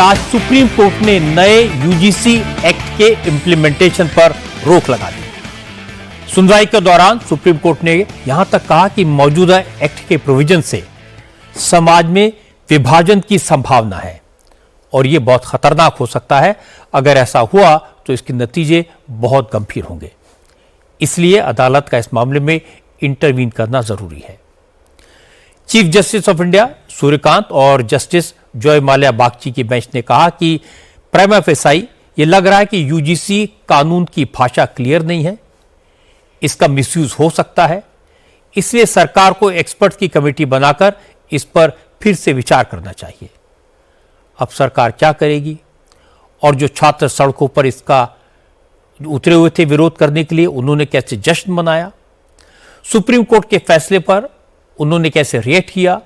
आज supreme court ने नए यूजीसी एक्ट के इंप्लीमेंटेशन पर रोक लगा दी। सुनवाई के दौरान सुप्रीम कोर्ट ने यहां तक कहा कि मौजूदा एक्ट के प्रोविजन से समाज में विभाजन की संभावना है और यह बहुत खतरनाक हो सकता है। अगर ऐसा हुआ तो इसके नतीजे बहुत गंभीर होंगे। इसलिए अदालत का इस मामले में इंटरवीन करना जरूरी है। Chief justice of India Suryakant और जस्टिस जॉय माल्या बागची की बेंच ने कहा कि प्राइमा फेसाई ये लग रहा है कि यूजीसी कानून की भाषा क्लियर नहीं है, इसका मिसयूज हो सकता है, इसलिए सरकार को एक्सपर्ट की कमेटी बनाकर इस पर फिर से विचार करना चाहिए। अब सरकार क्या करेगी? और जो छात्र सड़कों पर इसका उतरे हुए थे विरोध करने के लिए, उन्होंने कैसे जश्न मनाया? सुप्रीम कोर्ट के फैसले पर उन्होंने कैसे रिएक्ट किया?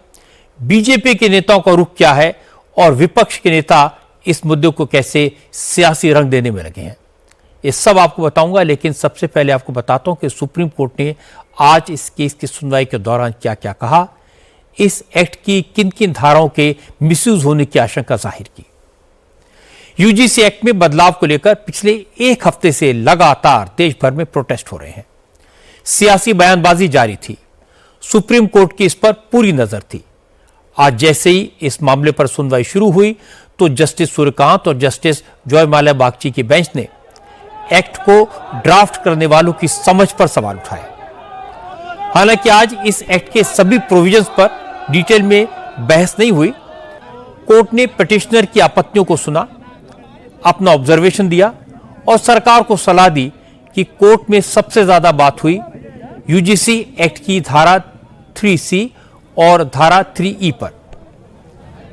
बीजेपी के नेताओं का रुख क्या है और विपक्ष के नेता इस मुद्दे को कैसे सियासी रंग देने में लगे हैं, ये सब आपको बताऊंगा। लेकिन सबसे पहले आपको बताता हूं कि सुप्रीम कोर्ट ने आज इस केस की सुनवाई के दौरान क्या क्या कहा, इस एक्ट की किन किन धाराओं के मिसयूज होने की आशंका जाहिर की। यूजीसी एक्ट में बदलाव को लेकर पिछले एक हफ्ते से लगातार देश भर में प्रोटेस्ट हो रहे हैं। सियासी बयानबाजी जारी थी। सुप्रीम कोर्ट की इस पर पूरी नजर थी। आज जैसे ही इस मामले पर सुनवाई शुरू हुई तो जस्टिस सूर्यकांत और जस्टिस जॉय माल्या बागची की बेंच ने एक्ट को ड्राफ्ट करने वालों की समझ पर सवाल उठाए। हालांकि आज इस एक्ट के सभी प्रोविजंस पर डिटेल में बहस नहीं हुई। कोर्ट ने पिटिशनर की आपत्तियों को सुना, अपना ऑब्जर्वेशन दिया और सरकार को सलाह दी कि कोर्ट में सबसे ज्यादा बात हुई यूजीसी एक्ट की धारा 3C और धारा 3E पर।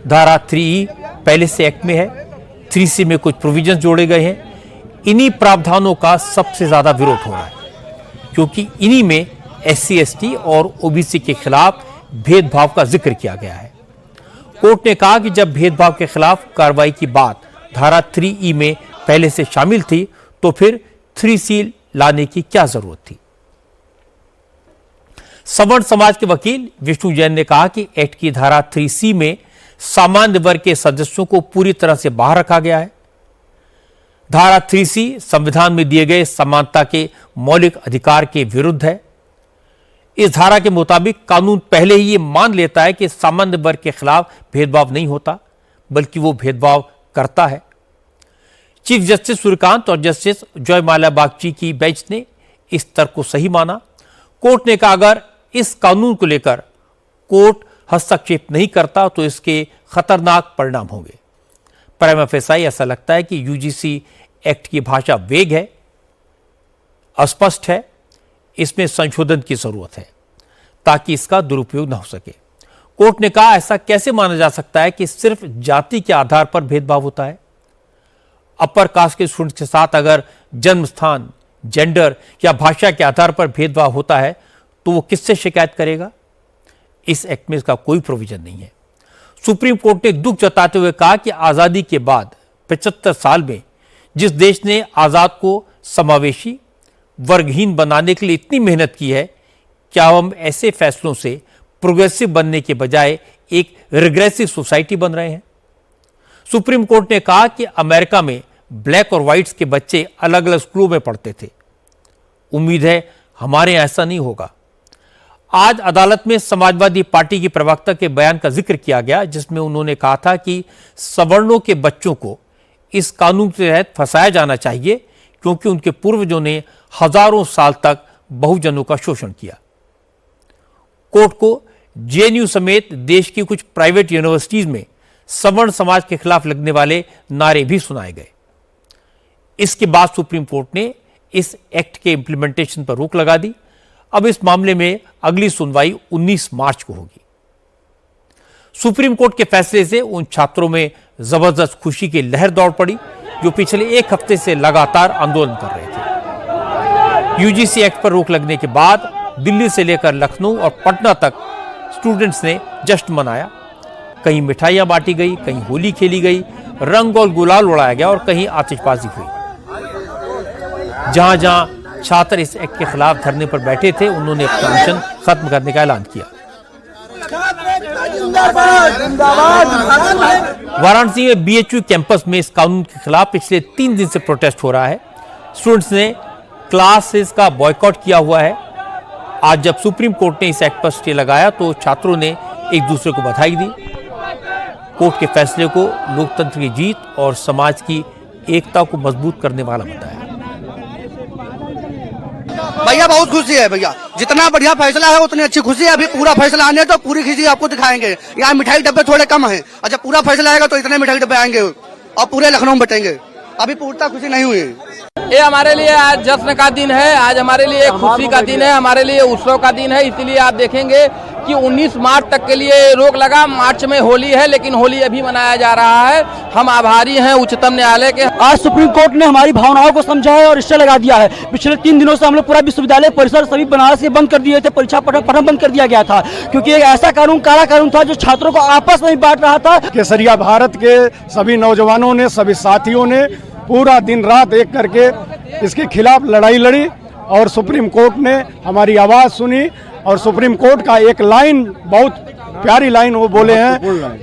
धारा 3E पहले से एक्ट में है, 3C में कुछ प्रोविजंस जोड़े गए हैं। इन्हीं प्रावधानों का सबसे ज्यादा विरोध हो रहा है क्योंकि इन्हीं में SC ST और OBC के खिलाफ भेदभाव का जिक्र किया गया है। कोर्ट ने कहा कि जब भेदभाव के खिलाफ कार्रवाई की बात धारा 3E में पहले से शामिल थी तो फिर 3C लाने की क्या जरूरत थी। सवर्ण समाज के वकील विष्णु जैन ने कहा कि एक्ट की धारा 3C में सामान्य वर्ग के सदस्यों को पूरी तरह से बाहर रखा गया है। धारा 3C संविधान में दिए गए समानता के मौलिक अधिकार के विरुद्ध है। इस धारा के मुताबिक कानून पहले ही ये मान लेता है कि सामान्य वर्ग के खिलाफ भेदभाव नहीं होता, बल्कि वो भेदभाव करता है। चीफ जस्टिस सूर्यकांत और जस्टिस जॉय माल्या बागची की बेंच ने इस तर्क को सही माना। कोर्ट ने कहा अगर इस कानून को लेकर कोर्ट हस्तक्षेप नहीं करता तो इसके खतरनाक परिणाम होंगे। प्राइमा फेसाई ऐसा लगता है कि यूजीसी एक्ट की भाषा वेग है, अस्पष्ट है, इसमें संशोधन की जरूरत है ताकि इसका दुरुपयोग न हो सके। कोर्ट ने कहा ऐसा कैसे माना जा सकता है कि सिर्फ जाति के आधार पर भेदभाव होता है। अपर कास्ट के स्टूडेंट के साथ अगर जन्म स्थान, जेंडर या भाषा के आधार पर भेदभाव होता है तो वो किससे शिकायत करेगा? इस एक्ट में इसका कोई प्रोविजन नहीं है। सुप्रीम कोर्ट ने दुख जताते हुए कहा कि आजादी के बाद 75 साल में जिस देश ने आजाद को समावेशी, वर्गहीन बनाने के लिए इतनी मेहनत की है, क्या हम ऐसे फैसलों से प्रोग्रेसिव बनने के बजाय एक रिग्रेसिव सोसाइटी बन रहे हैं? सुप्रीम कोर्ट ने कहा कि अमेरिका में ब्लैक और व्हाइट्स के बच्चे अलग अलग स्कूलों में पढ़ते थे। उम्मीद है हमारे यहां ऐसा नहीं होगा। आज अदालत में समाजवादी पार्टी की प्रवक्ता के बयान का जिक्र किया गया जिसमें उन्होंने कहा था कि सवर्णों के बच्चों को इस कानून के तहत फंसाया जाना चाहिए क्योंकि उनके पूर्वजों ने हजारों साल तक बहुजनों का शोषण किया। कोर्ट को JNU समेत देश की कुछ प्राइवेट यूनिवर्सिटीज में सवर्ण समाज के खिलाफ लगने वाले नारे भी सुनाए गए। इसके बाद सुप्रीम कोर्ट ने इस एक्ट के इंप्लीमेंटेशन पर रोक लगा दी। अब इस मामले में अगली सुनवाई 19 मार्च को होगी। सुप्रीम कोर्ट के फैसले से उन छात्रों में जबरदस्त खुशी की लहर दौड़ पड़ी जो पिछले एक हफ्ते से लगातार आंदोलन कर रहे थे। यूजीसी एक्ट पर रोक लगने के बाद दिल्ली से लेकर लखनऊ और पटना तक स्टूडेंट्स ने जश्न मनाया। कहीं मिठाइयां बांटी गई, कहीं होली खेली गई, रंग और गुलाल उड़ाया गया और कहीं आतिशबाजी हुई। जहां जहां छात्र इस एक्ट के खिलाफ धरने पर बैठे थे उन्होंने अपना मिशन खत्म करने का ऐलान किया। वाराणसी में बीएचयू कैंपस में इस कानून के खिलाफ पिछले 3 दिन से प्रोटेस्ट हो रहा है। स्टूडेंट्स ने क्लासेस का बॉयकॉट किया हुआ है। आज जब सुप्रीम कोर्ट ने इस एक्ट पर स्टे लगाया तो छात्रों ने एक दूसरे को बधाई दी। कोर्ट के फैसले को लोकतंत्र की जीत और समाज की एकता को मजबूत करने वाला बताया। भैया बहुत खुशी है भैया, जितना बढ़िया फैसला है उतनी अच्छी खुशी है। अभी पूरा फैसला आने तो पूरी खुशी आपको दिखाएंगे। यहाँ मिठाई डब्बे थोड़े कम है, अच्छा पूरा फैसला आएगा तो इतने मिठाई डब्बे आएंगे और पूरे लखनऊ में बटेंगे। अभी पूर्णता खुशी नहीं हुई। ये हमारे लिए आज जश्न का दिन है, आज हमारे लिए खुशी का दिन है, हमारे लिए उत्सव का दिन है। इसीलिए आप देखेंगे कि 19 मार्च तक के लिए रोक लगा। मार्च में होली है, लेकिन होली अभी मनाया जा रहा है। हम आभारी हैं उच्चतम न्यायालय के। आज सुप्रीम कोर्ट ने हमारी भावनाओं को समझा है और स्टे लगा दिया है। पिछले 3 दिनों से हम लोग पूरा विश्वविद्यालय परिसर सभी बनारस के बंद कर दिए थे, परीक्षा पठन बंद कर दिया गया था, क्योंकि एक ऐसा कानून, काला कानून था जो छात्रों को आपस में बांट रहा था। केसरिया भारत के सभी नौजवानों ने, सभी साथियों ने पूरा दिन रात एक करके इसके खिलाफ लड़ाई लड़ी और सुप्रीम कोर्ट ने हमारी आवाज सुनी और सुप्रीम कोर्ट का एक लाइन, बहुत प्यारी लाइन वो बोले हैं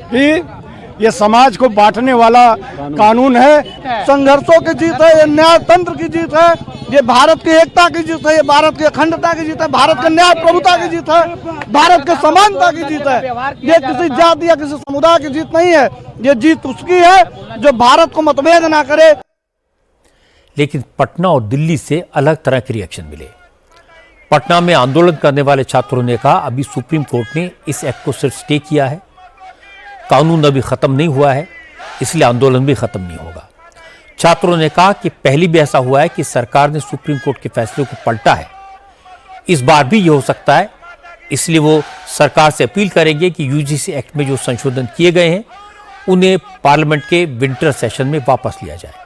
कि ये समाज को बांटने वाला कानून है। संघर्षों की जीत है, ये न्यायतंत्र की जीत है, ये भारत की एकता की जीत है, ये भारत की अखंडता की जीत है, भारत के न्याय प्रभुता की जीत है, भारत के समानता की जीत है। ये किसी जाति या किसी समुदाय की जीत नहीं है, ये जीत उसकी है जो भारत को मतभेद ना करे। लेकिन पटना और दिल्ली से अलग तरह के रिएक्शन मिले। पटना में आंदोलन करने वाले छात्रों ने कहा, अभी सुप्रीम कोर्ट ने इस एक्ट को सिर्फ स्टे किया है, कानून अभी खत्म नहीं हुआ है, इसलिए आंदोलन भी खत्म नहीं होगा। छात्रों ने कहा कि पहले भी ऐसा हुआ है कि सरकार ने सुप्रीम कोर्ट के फैसले को पलटा है, इस बार भी ये हो सकता है। इसलिए वो सरकार से अपील करेंगे कि यूजीसी एक्ट में जो संशोधन किए गए हैं उन्हें पार्लियामेंट के विंटर सेशन में वापस लिया जाए।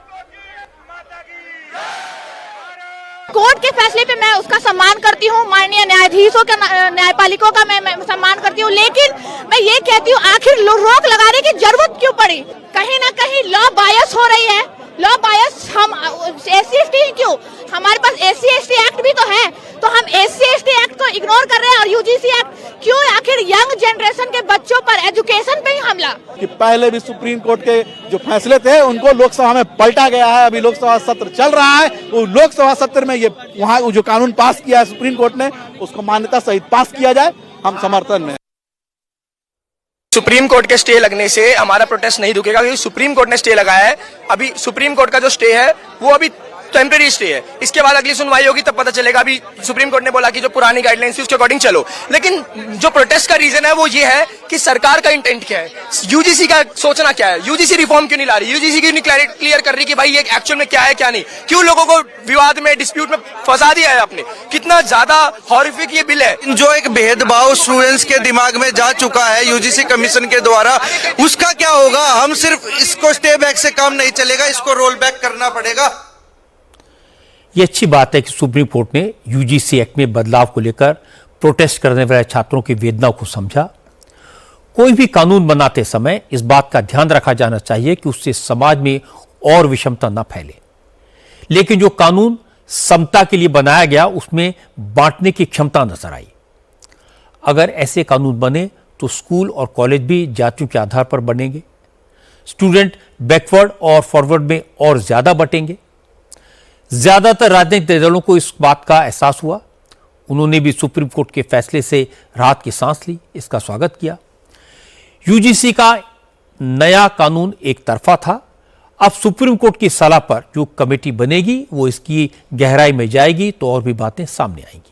कोर्ट के फैसले पे मैं उसका सम्मान करती हूँ, माननीय न्यायाधीशों का, न्यायपालिकों का मैं सम्मान करती हूँ, लेकिन मैं ये कहती हूँ आखिर रोक लगाने की जरूरत क्यों पड़ी? कहीं ना कहीं लॉ बायस हो रही है। लॉ बायस हम SC/ST ही क्यों? हमारे पास SC/ST एक्ट भी तो है, तो हम SC/ST एक्ट को इग्नोर कर रहे हैं और यूजीसी एक्ट क्यों? आखिर यंग जनरेशन के बच्चों पर, एजुकेशन पे ही हमला। कि पहले भी सुप्रीम कोर्ट के जो फैसले थे उनको लोकसभा में पलटा गया है। अभी लोकसभा सत्र चल रहा है, वो लोकसभा सत्र में ये वहाँ जो कानून पास किया है सुप्रीम कोर्ट ने, उसको मान्यता सहित पास किया जाए, हम समर्थन में। सुप्रीम कोर्ट के स्टे लगने से हमारा प्रोटेस्ट नहीं रुकेगा, क्योंकि सुप्रीम कोर्ट ने स्टे लगाया है। अभी सुप्रीम कोर्ट का जो स्टे है वो अभी टेम्परेरी स्टे है, इसके बाद अगली सुनवाई होगी तब पता चलेगा। अभी सुप्रीम कोर्ट ने बोला कि जो पुरानी गाइडलाइंस थी उसके अकॉर्डिंग चलो, लेकिन जो प्रोटेस्ट का रीजन है वो ये है कि सरकार का इंटेंट क्या है, यूजीसी का सोचना क्या है, यूजीसी रिफॉर्म क्यों नहीं ला रही, यूजीसी क्यों नहीं क्लियर कर रही कि भाई ये एक्चुअल में क्या है क्या नहीं, क्यों लोगों को विवाद में, डिस्प्यूट में फंसा दिया है आपने। कितना ज्यादा हॉरिफिक ये बिल है। जो एक भेदभाव स्टूडेंट्स के दिमाग में जा चुका है यूजीसी कमीशन के द्वारा, उसका क्या होगा? हम सिर्फ इसको स्टे बैक से काम नहीं चलेगा, इसको रोल बैक करना पड़ेगा। ये अच्छी बात है कि सुप्रीम कोर्ट ने यूजीसी एक्ट में बदलाव को लेकर प्रोटेस्ट करने वाले छात्रों की वेदना को समझा। कोई भी कानून बनाते समय इस बात का ध्यान रखा जाना चाहिए कि उससे समाज में और विषमता न फैले, लेकिन जो कानून समता के लिए बनाया गया उसमें बांटने की क्षमता नजर आई। अगर ऐसे कानून बने तो स्कूल और कॉलेज भी जातियों के आधार पर बनेंगे, स्टूडेंट बैकवर्ड और फॉरवर्ड में और ज्यादा बटेंगे। ज्यादातर राजनीतिक दलों को इस बात का एहसास हुआ, उन्होंने भी सुप्रीम कोर्ट के फैसले से राहत की सांस ली, इसका स्वागत किया। यूजीसी का नया कानून एक तरफा था, अब सुप्रीम कोर्ट की सलाह पर जो कमेटी बनेगी वो इसकी गहराई में जाएगी तो और भी बातें सामने आएंगी।